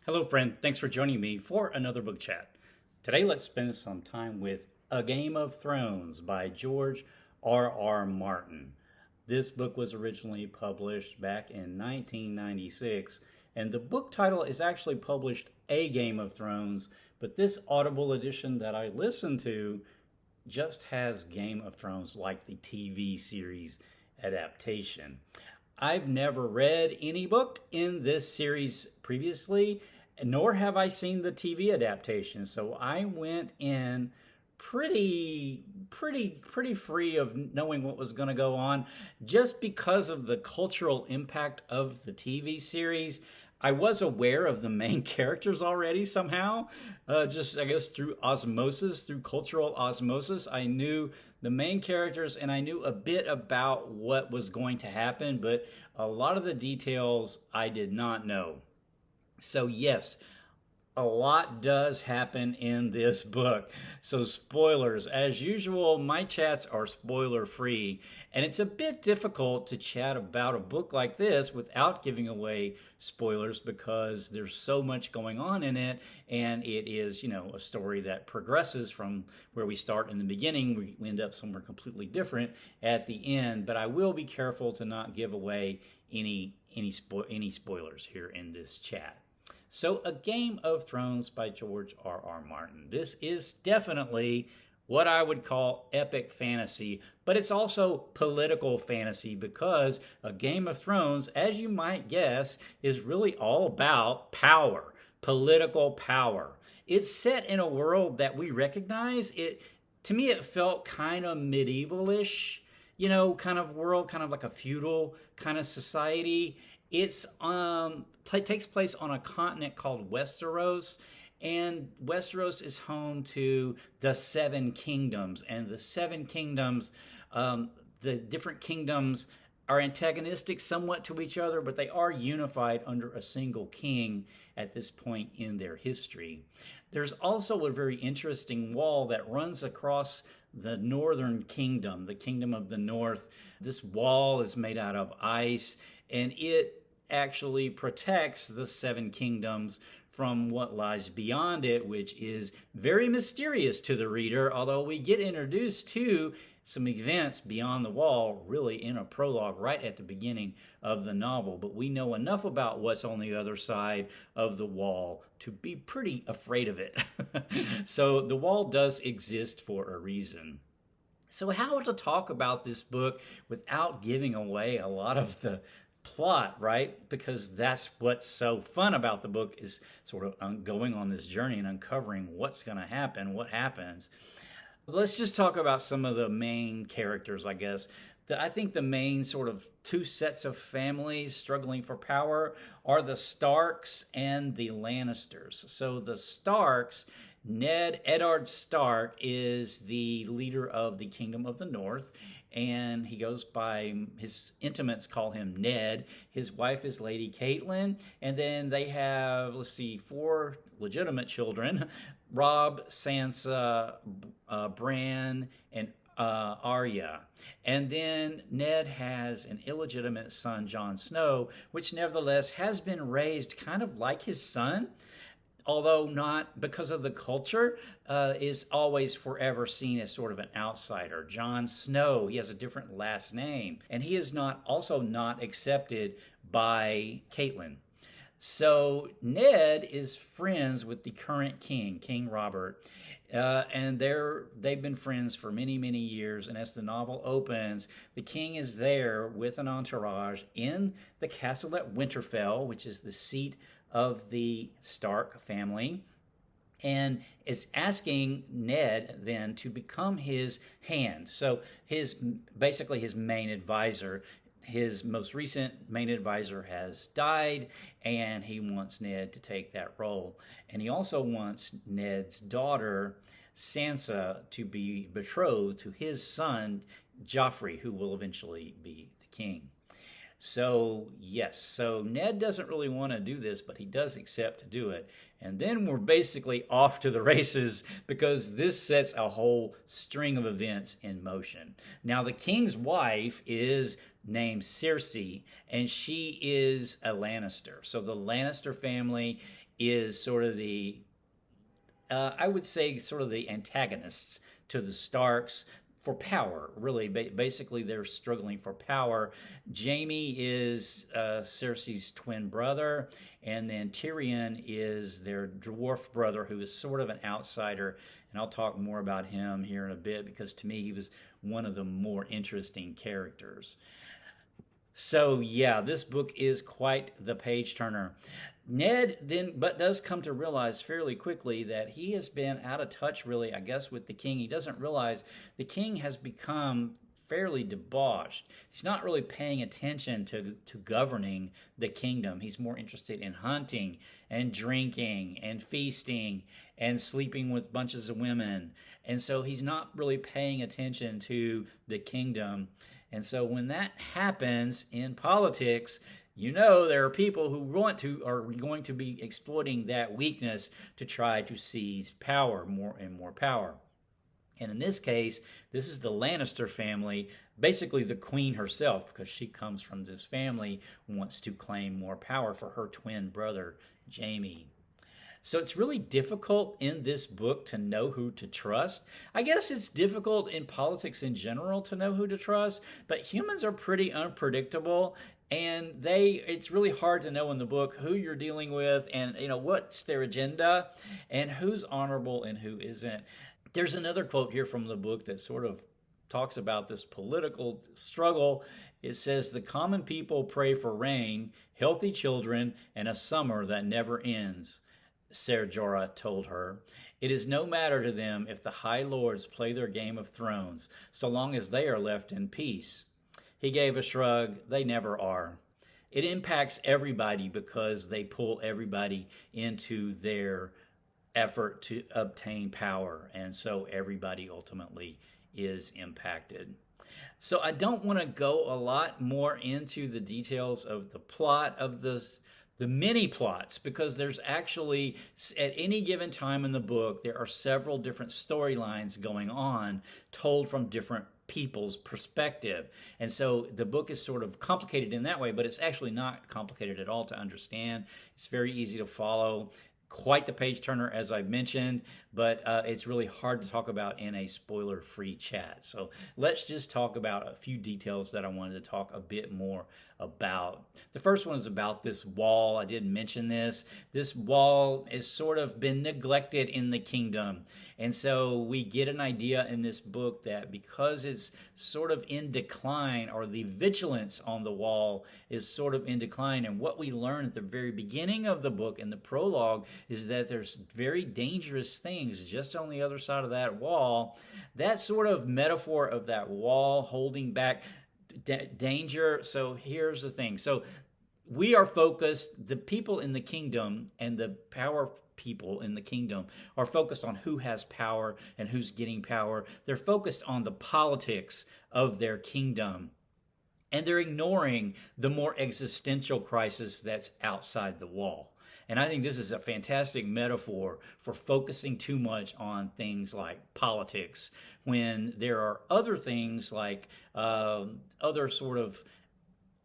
Hello, friend. Thanks for joining me for another book chat. Today, let's spend some time with A Game of Thrones by George R.R. Martin. This book was originally published back in 1996, and the book title is actually published A Game of Thrones, but this Audible edition that I listened to just has Game of Thrones like the TV series adaptation. I've never read any book in this series previously, nor have I seen the TV adaptation. So I went in pretty free of knowing what was going to go on just because of the cultural impact of the TV series. I was aware of the main characters already somehow, just I guess through osmosis, through cultural osmosis. I knew the main characters and I knew a bit about what was going to happen, but a lot of the details I did not know. So yes, a lot does happen in this book. So spoilers, as usual, my chats are spoiler free, and it's a bit difficult to chat about a book like this without giving away spoilers because there's so much going on in it, and it is, a story that progresses from where we start in the beginning. We end up somewhere completely different at the end, but I will be careful to not give away any spoilers here in this chat. So, A Game of Thrones by George R.R. Martin. This is definitely what I would call epic fantasy, but it's also political fantasy because A Game of Thrones, as you might guess, is really all about power, political power. It's set in a world that we recognize. To me, it felt kind of medieval-ish, kind of world, kind of like a feudal kind of society. It's takes place on a continent called Westeros, and Westeros is home to the Seven Kingdoms. And the Seven Kingdoms, the different kingdoms are antagonistic somewhat to each other, but they are unified under a single king at this point in their history. There's also a very interesting wall that runs across the Northern Kingdom, the Kingdom of the North. This wall is made out of ice, and it actually protects the Seven Kingdoms from what lies beyond it, which is very mysterious to the reader, although we get introduced to some events beyond the wall really in a prologue right at the beginning of the novel. But we know enough about what's on the other side of the wall to be pretty afraid of it. So the wall does exist for a reason. So how to talk about this book without giving away a lot of the plot, right? Because that's what's so fun about the book, is sort of going on this journey and uncovering what's going to happen, what happens. Let's just talk about some of the main characters, I guess. I think the main sort of two sets of families struggling for power are the Starks and the Lannisters. So the Starks, Eddard Stark is the leader of the Kingdom of the North, and he goes by, his intimates call him Ned. His wife is Lady Catelyn, and then they have, 4 legitimate children: Robb, Sansa, Bran, and Arya. And then Ned has an illegitimate son, Jon Snow, which nevertheless has been raised kind of like his son, although not because of the culture, is always forever seen as sort of an outsider. Jon Snow, he has a different last name, and he is also not accepted by Catelyn. So Ned is friends with the current king, King Robert, and they've been friends for many, many years. And as the novel opens, the king is there with an entourage in the castle at Winterfell, which is the seat of the Stark family, and is asking Ned then to become his hand. So basically his main advisor. His most recent main advisor has died, and he wants Ned to take that role. And he also wants Ned's daughter, Sansa, to be betrothed to his son, Joffrey, who will eventually be the king. So, yes, so Ned doesn't really want to do this, but he does accept to do it. And then we're basically off to the races because this sets a whole string of events in motion. Now, the king's wife is named Cersei, and she is a Lannister. So the Lannister family is sort of the, I would say, sort of the antagonists to the Starks for power, really. Basically, they're struggling for power. Jaime is Cersei's twin brother, and then Tyrion is their dwarf brother, who is sort of an outsider. And I'll talk more about him here in a bit, because to me, he was one of the more interesting characters. So yeah, this book is quite the page turner. Ned then does come to realize fairly quickly that he has been out of touch, really, I guess, with the king. He doesn't realize the king has become fairly debauched. He's not really paying attention to governing the kingdom. He's more interested in hunting and drinking and feasting and sleeping with bunches of women. And so he's not really paying attention to the kingdom. And so when that happens in politics, you know there are people who are going to be exploiting that weakness to try to seize power, more and more power. And in this case, this is the Lannister family, basically the queen herself, because she comes from this family, wants to claim more power for her twin brother, Jaime. So it's really difficult in this book to know who to trust. I guess it's difficult in politics in general to know who to trust, but humans are pretty unpredictable, and it's really hard to know in the book who you're dealing with, and what's their agenda and who's honorable and who isn't. There's another quote here from the book that sort of talks about this political struggle. It says, "The common people pray for rain, healthy children, and a summer that never ends." Ser Jorah told her, "It is no matter to them if the High Lords play their game of thrones, so long as they are left in peace." He gave a shrug. "They never are. It impacts everybody because they pull everybody into their effort to obtain power, and so everybody ultimately is impacted." So I don't want to go a lot more into the details of the plot of the mini plots, because there's actually, at any given time in the book, there are several different storylines going on, told from different people's perspective. And so the book is sort of complicated in that way, but it's actually not complicated at all to understand. It's very easy to follow. Quite the page turner, as I've mentioned, but it's really hard to talk about in a spoiler-free chat. So let's just talk about a few details that I wanted to talk a bit more about. The first one is about this wall. I didn't mention this. This wall has sort of been neglected in the kingdom. And so we get an idea in this book that because it's sort of in decline, or the vigilance on the wall is sort of in decline, and what we learn at the very beginning of the book in the prologue is that there's very dangerous things just on the other side of that wall. That sort of metaphor of that wall holding back danger. So here's the thing. So we are focused, the people in the kingdom and the power people in the kingdom are focused on who has power and who's getting power. They're focused on the politics of their kingdom. And they're ignoring the more existential crisis that's outside the wall. And I think this is a fantastic metaphor for focusing too much on things like politics, when there are other things like other sort of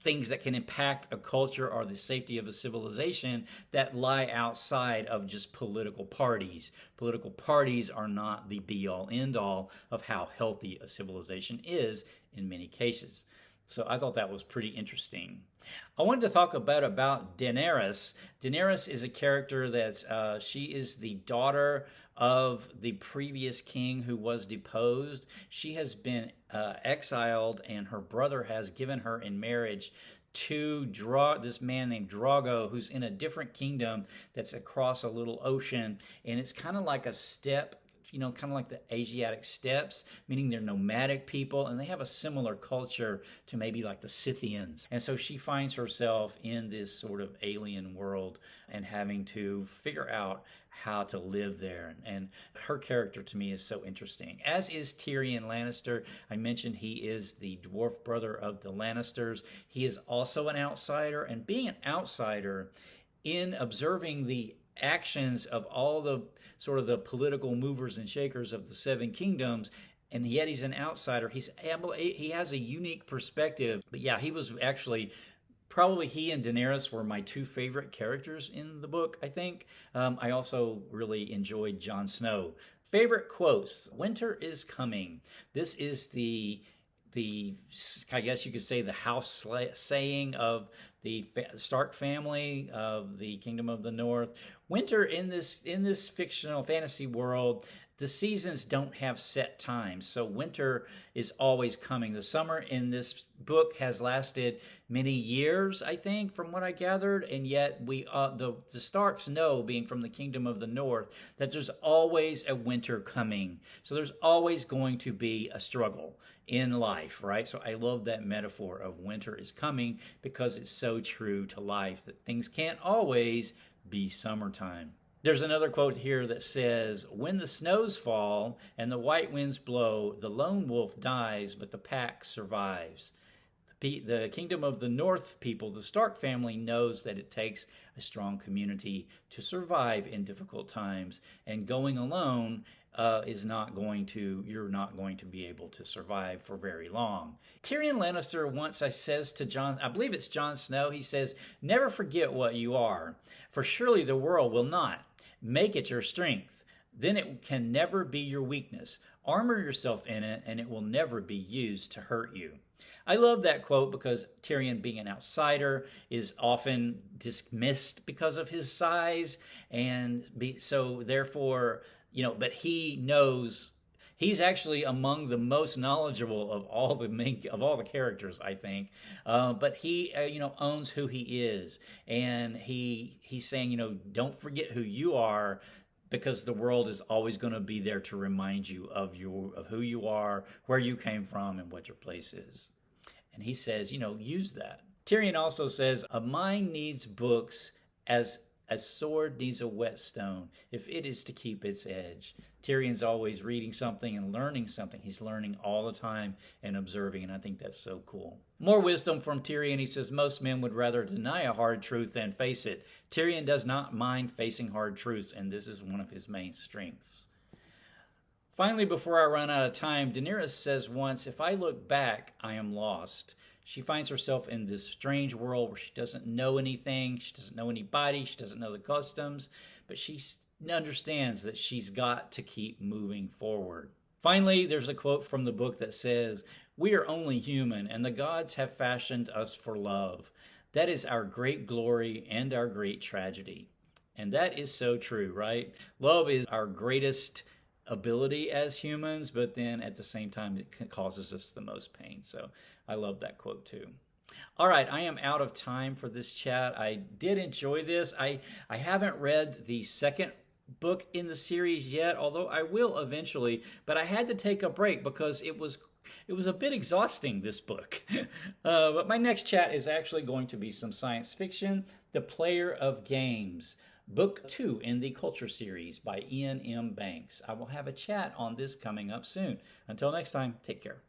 things that can impact a culture or the safety of a civilization that lie outside of just political parties. Political parties are not the be-all, end-all of how healthy a civilization is in many cases. So I thought that was pretty interesting. I wanted to talk about Daenerys. Daenerys is a character that's, she is the daughter of the previous king who was deposed. She has been exiled, and her brother has given her in marriage to this man named Drogo, who's in a different kingdom that's across a little ocean. And it's kind of like a steppe, kind of like the Asiatic steppes, meaning they're nomadic people, and they have a similar culture to maybe like the Scythians. And so she finds herself in this sort of alien world and having to figure out how to live there. And her character to me is so interesting, as is Tyrion Lannister. I mentioned he is the dwarf brother of the Lannisters. He is also an outsider, and being an outsider, in observing the actions of all the sort of the political movers and shakers of the Seven Kingdoms, and yet he's an outsider. He has a unique perspective. But yeah, he was actually Probably he and Daenerys were my two favorite characters in the book, I think. I also really enjoyed Jon Snow. Favorite quotes: "Winter is coming." This is the I guess you could say the house saying of the Stark family of the Kingdom of the North. Winter in this fictional fantasy world, the seasons don't have set times, so winter is always coming. The summer in this book has lasted many years, I think, from what I gathered, and yet the Starks know, being from the Kingdom of the North, that there's always a winter coming. So there's always going to be a struggle in life, right? So I love that metaphor of winter is coming because it's so true to life that things can't always be summertime. There's another quote here that says, "When the snows fall and the white winds blow, the lone wolf dies, but the pack survives." The Kingdom of the North people, the Stark family, knows that it takes a strong community to survive in difficult times, and going alone you're not going to be able to survive for very long. Tyrion Lannister once says to Jon, I believe it's Jon Snow, he says, "Never forget what you are, for surely the world will not. Make it your strength. Then it can never be your weakness. Armor yourself in it, and it will never be used to hurt you." I love that quote because Tyrion, being an outsider, is often dismissed because of his size, and so therefore, but he knows he's actually among the most knowledgeable of all the characters, I think. But he, owns who he is, and he's saying, don't forget who you are, because the world is always going to be there to remind you of who you are, where you came from, and what your place is. And he says, use that. Tyrion also says, "A mind needs books as a sword needs a whetstone, if it is to keep its edge." Tyrion's always reading something and learning something. He's learning all the time and observing, and I think that's so cool. More wisdom from Tyrion. He says, "Most men would rather deny a hard truth than face it. Tyrion does not mind facing hard truths, and this is one of his main strengths." Finally, before I run out of time, Daenerys says once, "If I look back, I am lost." She finds herself in this strange world where she doesn't know anything, she doesn't know anybody, she doesn't know the customs, but she understands that she's got to keep moving forward. Finally, there's a quote from the book that says, "We are only human, and the gods have fashioned us for love. That is our great glory and our great tragedy." And that is so true, right? Love is our greatest ability as humans, but then at the same time it causes us the most pain. So I love that quote too. All right, I am out of time for this chat. I did enjoy this. I haven't read the second book in the series yet, although I will eventually, but I had to take a break because it was a bit exhausting, this book. But my next chat is actually going to be some science fiction, The Player of Games, Book 2 in the Culture series by Iain M. Banks. I will have a chat on this coming up soon. Until next time, take care.